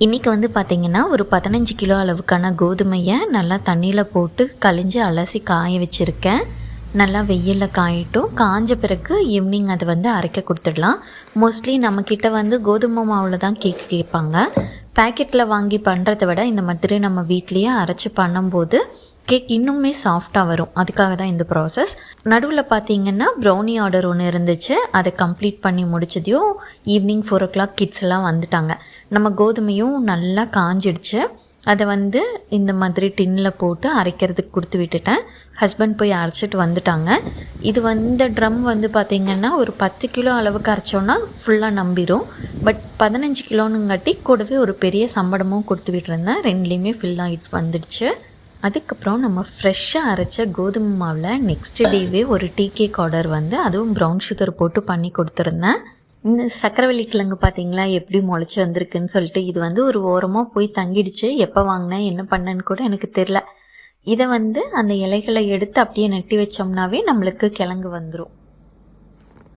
இன்றைக்கி வந்து பார்த்திங்கன்னா ஒரு 15 கிலோ அளவுக்கான கோதுமையை நல்லா தண்ணியில் போட்டு கழிஞ்சு அலசி காய வச்சுருக்கேன். நல்லா வெயிலில் காயட்டும். காஞ்ச பிறகு ஈவினிங் அதை வந்து அரைக்க கொடுத்துடலாம். மோஸ்ட்லி நம்மக்கிட்ட வந்து கோதுமை மாவில் தான் கேக் கேட்பாங்க. பேக்கெட்டில் வாங்கி பண்ணுறதை விட இந்த மாதிரி நம்ம வீட்லேயே அரைச்சி பண்ணும்போது கேக் இன்னுமே சாஃப்டாக வரும். அதுக்காக தான் இந்த ப்ராசஸ். நடுவில் பார்த்திங்கன்னா ப்ரௌனி ஆர்டர் ஒன்று இருந்துச்சு. அதை கம்ப்ளீட் பண்ணி முடிச்சதையும் ஈவினிங் 4 o'clock கிட்ஸ் எல்லாம் வந்துட்டாங்க. நம்ம கோதுமையும் நல்லா காஞ்சிடுச்சு. அதை வந்து இந்த மாதிரி டின்னில் போட்டு அரைக்கிறதுக்கு கொடுத்து விட்டுட்டேன். ஹஸ்பண்ட் போய் அரைச்சிட்டு வந்துட்டாங்க. இது வந்து ட்ரம் வந்து பார்த்திங்கன்னா ஒரு 10 கிலோ அளவுக்கு அரைச்சோன்னா ஃபுல்லாக நம்பிடும். பட் 15 கிலோனுங்காட்டி கூடவே ஒரு பெரிய சம்படமும் கொடுத்து விட்டுருந்தேன். ரெண்டுலேயுமே ஃபில் ஆகிட்டு வந்துடுச்சு. அதுக்கப்புறம் நம்ம ஃப்ரெஷ்ஷாக அரைச்ச கோதுமை மாவில் நெக்ஸ்ட் டேவே ஒரு டீ கேக் ஆர்டர் வந்து அதுவும் ப்ரௌன் சுகர் போட்டு பண்ணி கொடுத்துருந்தேன். இந்த சக்கரவள்ளி கிழங்கு பார்த்திங்களா எப்படி முளைச்சி வந்திருக்குன்னு சொல்லிட்டு. இது வந்து ஒரு ஓரமாக போய் தங்கிடுச்சு. எப்போ வாங்கினேன் என்ன பண்ணேன்னு கூட எனக்கு தெரில. இதை வந்து அந்த இலைகளை எடுத்து அப்படியே நட்டி வச்சோம்னாவே நம்மளுக்கு கிழங்கு வந்துடும்.